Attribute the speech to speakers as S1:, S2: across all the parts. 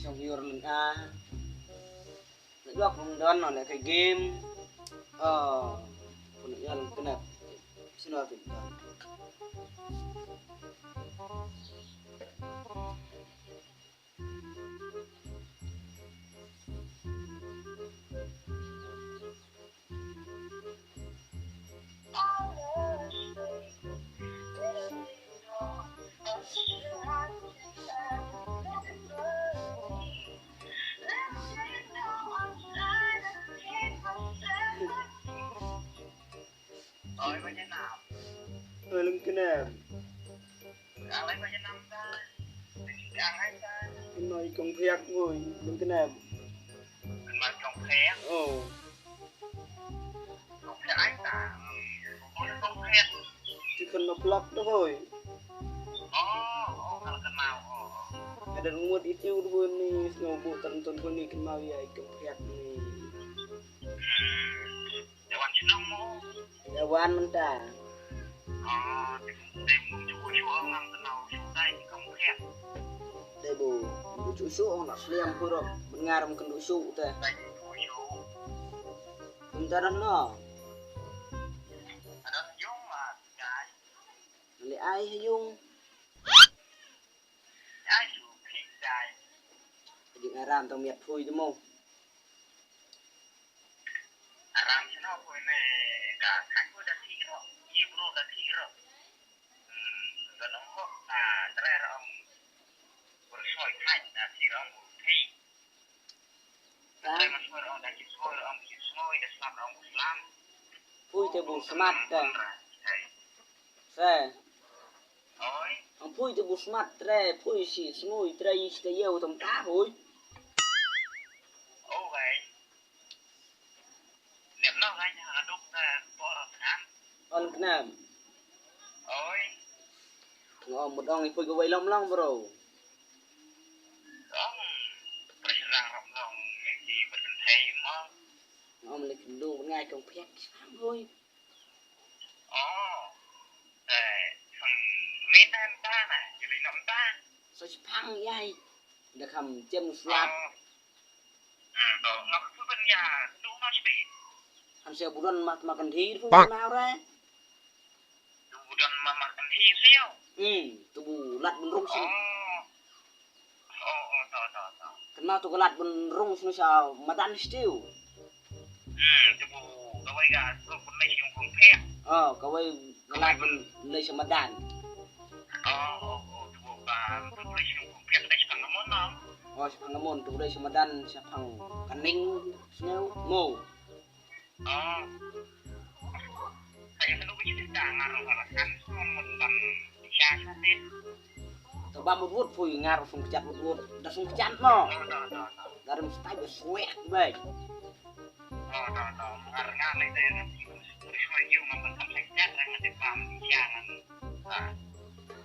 S1: xong view lên a lại block không đơn nó lại cái game còn nữa là cái này xin lỗi tỉnh
S2: Ôi bao nhiêu nào?
S1: lưng cái này
S2: Ăn lấy bao nhiêu năm ta? Ăn hết ta?
S1: cái nói công việc ngồi lưng cái này
S2: Mình mà trồng khé. Trồng khé anh ta. Ôi nó trồng khé.
S1: chứ không nó block đó rồi
S2: Kalau kenal.
S1: ada rumah itu dulu nih snowboard tonton ko nih kenal ya công việc nih
S2: Dewan senang mo.
S1: Yawan menta
S2: Để muốn chú ngang kenal sudah di công khé.
S1: đây bù chú su nó xem thôi rồi mình ngar mình cần đủ su thế
S2: Đây chú.
S1: chúng ta đang nó
S2: Ada yung mà cái.
S1: lấy ai hay dung
S2: Ai chú khỉ dài.
S1: định aram tao miệt thui chứ mông
S2: Aram senang po ini cả khách của đã thi rồi. Ibro đã thi rồi. Ganun ko. Try ông bersoi khách thi ông thi. Đây mà xôi ông đã chịu xôi ông chịu xôi để làm ông làm.
S1: phui thì bù smart đây xe
S2: Ôi.
S1: ông phui thì bù smart tre phui xì smui tre cái yêu tầm cá phui
S2: Ô vậy. Niệm nó ngay nhà đúc bỏ khám.
S1: on cái nào
S2: Ôi.
S1: một ông thì phui cái vậy long long bro
S2: Ông phải rằng rộng lòng gì mà mình thấy mà.
S1: ông lại cần đủ ngay công việc sáng thôi
S2: Thằng mến em ta này, chỉ lấy nắm ta.
S1: sao chỉ phăng vậy được hầm châm slap
S2: Đó, nó cứ bên nhà, đủ nó chỉ bị.
S1: anh sẽ bù đần mà cần thi phương nào ra
S2: Đủ đần mà cần thi siêu.
S1: tụ bù lặt bùn rung xin
S2: Đó.
S1: kenal tụ cái lặt bùn rung xin sao mà đan still
S2: Đủ cái bây giờ, tôi cũng lấy dùng cùng phép.
S1: cái vậy cái lặt bùn lấy sao mà đan
S2: Đủ tôi lấy dùng cùng phép, đây chỉ cần nó muốn nó.
S1: sẽ phăng cái môn tụ đây sao mà đan sẽ phăng cái ninh snell mồ
S2: Saya kan uji tangan orang kan mendan syah tin.
S1: tụ ba một vuốt phùi ngar sung chặt một vuốt đã sung chặt nó
S2: Đó.
S1: dari mesti be sweat baik
S2: Đó. Karena này đây là tôi nói nhiều mà mình không thấy chắc rằng là để làm cha là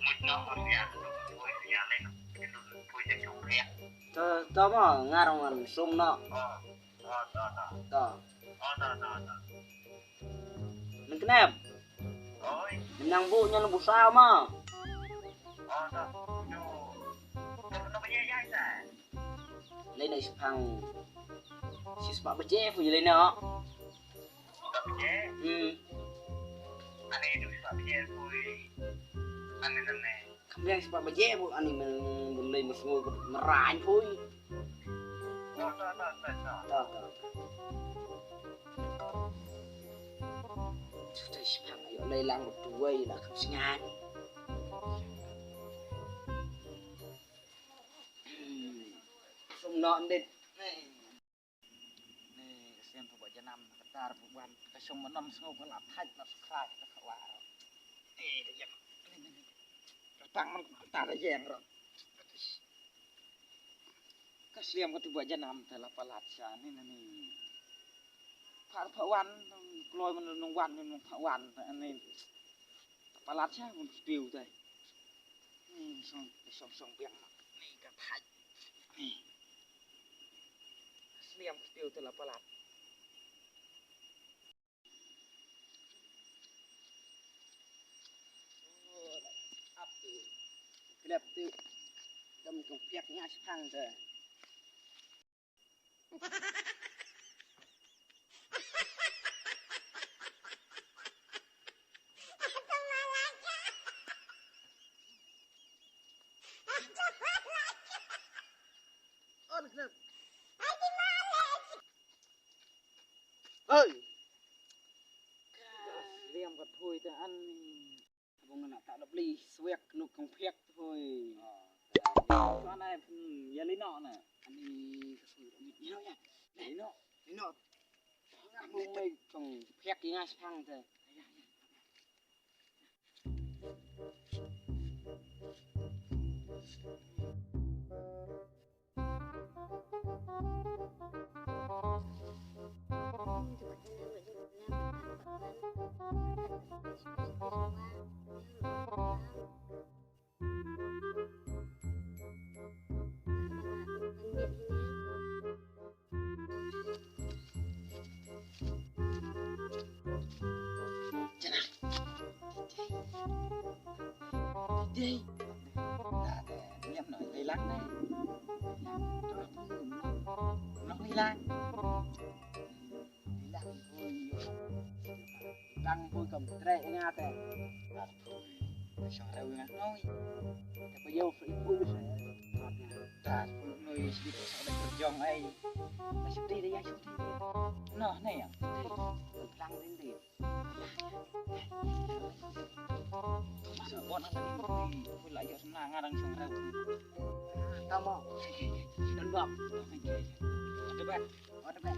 S2: một nó ở nhà tôi nhà lên tôi sẽ trồng khé.
S1: tao mà ngar ngan sung nó
S2: Đó.
S1: mình cái này
S2: Ôi.
S1: mình đang vụ nhân là vụ sao mà
S2: Đó. Nó bây giờ dai ra.
S1: lấy này phăng si smart beje phùi lấy nó
S2: Anh ấy được sao bây giờ tôi anh này
S1: không biết smart beje bu anh mình lấy một ngôi mà rải phùi
S2: đó.
S1: đó đây phăng ở đây lang một tuổi là không sinh ai sung nọn đi xem thuộc cho năm ta phục ban cái sung một năm sung cái làm thay nó khai nó khẩu à để dẹp tăngมันตาได้แยงหรอกก็เสียมก็ถูกจะนำแต่ละประหลาดชานี่นี่ผ่านพระวันลอยมันลงวันมันพระวันอันนี้ประหลาดชามันปิวใจส่งเปียงนี่ก็ไทยนี่เสียมปิวแต่ละประหลาดđẹp tiêu đâm công việc nhá phăng rồi ơi liam có thôiแต่อันวงนั้นตาดับลีสวีกนุกของเพียกthôi cho nàyอย่าลิ้นนอน่ะอันนี้ก็คือนี่เนาะเนี่ยนี่เนาะมึงไม่ต้องเพียกง่ายช่างเถอะđi liam nói lấy lắc này nó lấy lắc lăng vui cầm tre nga tè cho đâu nga nóiแต่bây giờ phải vui sẽ ta nuôi đi sau đây còn dòng ấy mà chụp đi đây ai chụp đi nó này à lăng lên đi sợ bọn nó đi vui lại cho chúng ta nga đang sống đâu tao mò đơn vọng ở đây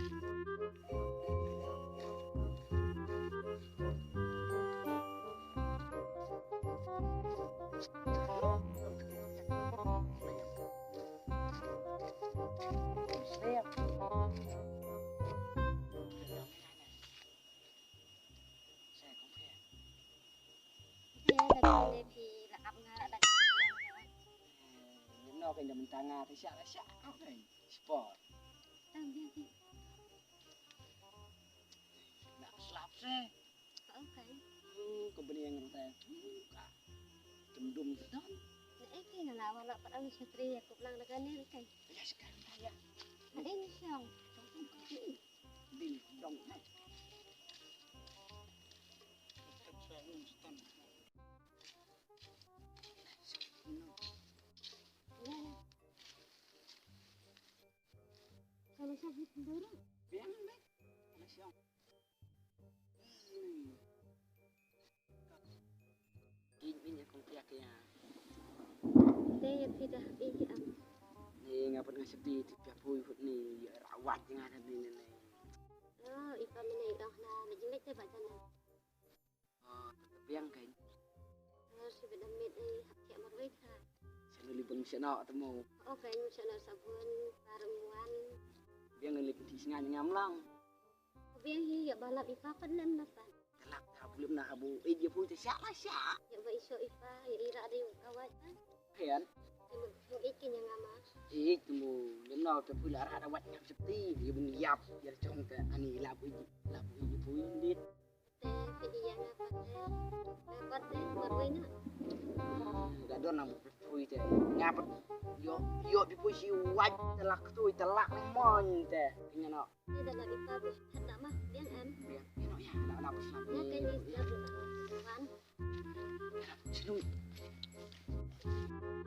S1: nó cái mình ta nga thấy xả này sport đã slap xe company yang kita cendung betul
S3: cái nào mà bắt đầu chơi tri cục lăng là cái này cái
S1: ya sekarang saya
S3: ada ini siang
S1: di dong
S3: kalau sakit sendiri
S1: biang deh siang ini aku ya
S3: dia tidak ini am
S1: ni ngapa dengan sedih tiap pui ni rawat yang ada ni
S3: oh ipa mana dah lah ni jelek tu baca ni
S1: oh biang kan
S3: harus sebeda mit ni hak marwai tha
S1: saya libang sana temu
S3: oh kan sana sabun paramuan
S1: biang ni di singa ngam lang
S3: biang hi ya balap ipa kan nan nasan
S1: telak tak belum nak abu dia pui tak syak
S3: ya ba iso ipa ya ira ada yang kawat kan
S1: Hiền
S3: yang ikin yang ama
S1: temu nem nào te pui lara ada wat ngam septi dia bun yap dia chong te ani labu pui dit
S3: te pidi yang apa dapat te marwai na
S1: ga don nam pui te ngap yo di pui si wat telak tu telak mon te nya no
S3: ni dalam ipa hendak mah biang am
S1: ya no ya nak pesan
S3: ya kan ni kan
S1: Sinu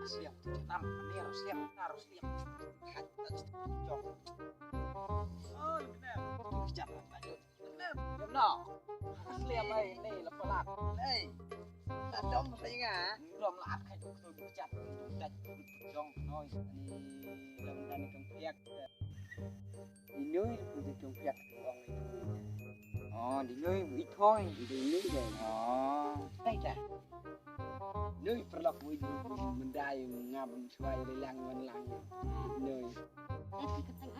S1: siap enam ini harus siap jong oh benar kejar lanjut benar benar harus siap ini lepelat dom saya nggak dom lah kayak tuh kejar jong noi ini lawan dan kempiak ini itu kempiak uang itu oh di nơi ít thôi di nơi này đây là nơi perlu mendai ngam suai lang nơi
S3: si keteng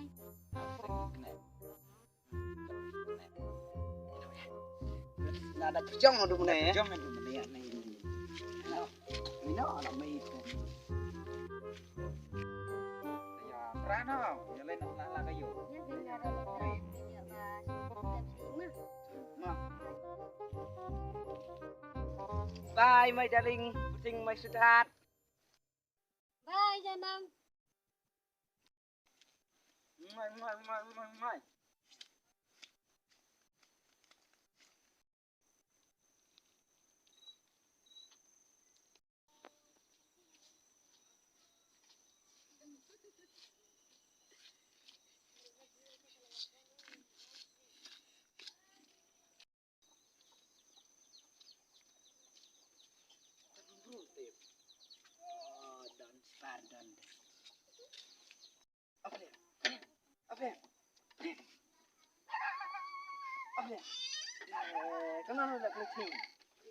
S3: ai
S1: là đã trong một đùng này trong một đùng này này nó là mày giờ ra nó giờ lên nó là cái gì
S3: ya tinggal ada ya ba
S1: bye my darling puting my sweetheart
S3: bye janam
S1: ไม่ dan sepadan apa ya apa ya apa ya kenapa udah kelihatan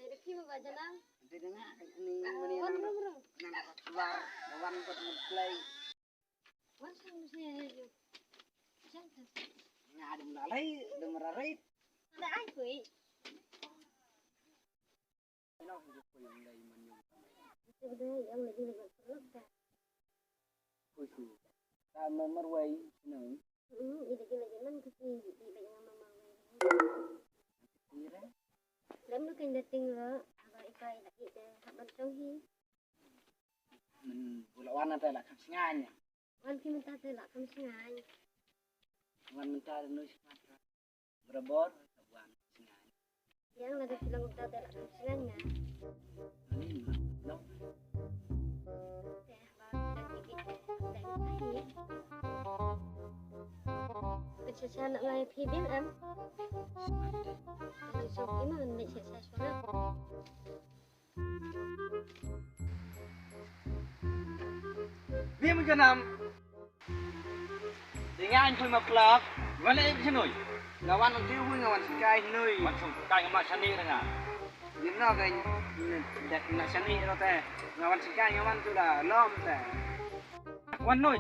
S3: Dari film aja nang.
S1: dia dengar ini meni
S3: Wan
S1: nang
S3: bro.
S1: keluar lawan buat play
S3: Wan sama saya aja. Jangan.
S1: ada melalai demerai
S3: Ada aku eh.
S1: nó không được quyền đây mà nhiều
S3: Sebenarnya yang lebih berperlu dah.
S1: ôi chú ta mà mất quay nữa
S3: Ini jalan-jalan ke sini di banyak mama
S1: như thế
S3: Lắm nó kênh dating rồi, agak ikai lagi ke haban tauhi.
S1: mình vừa là oan tay là khăn ngay nhỉ
S3: Wan ki minta tu lah kamu sengai.
S1: oan mình ta nơi Sumatera berabor oan ngay
S3: Yang ada bilang minta tu lah kamu sengainya.
S1: ini nó
S3: Teh baru dan gigi teh lagi. Macam nak ngai pibin am. Jadi so gimana nak saya suara.
S1: Vì mình cho nằm thì nghe anh thôi mà plug vẫn lại chứ nổi làวันtiêu vui làวันsky nơi
S2: มันส่งกายกับมาชนีนึงอ่ะ
S1: điểm nào cái đẹp là sân đi đâu thế làวัน sky ngàyวันtôi là lom thế
S2: วันหน่อย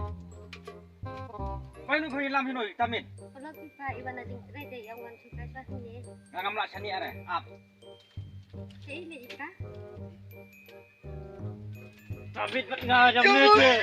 S2: ไปนู่นเคยลำให้หน่อยตามิด
S3: Kalau kita iwan ada kereta yang wan suka suatu ni.
S2: งานกำลังชนีอะไรอับ
S3: Saya ini jika.
S2: ตามิดมันงาจะไม่เจอ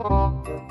S3: Bye.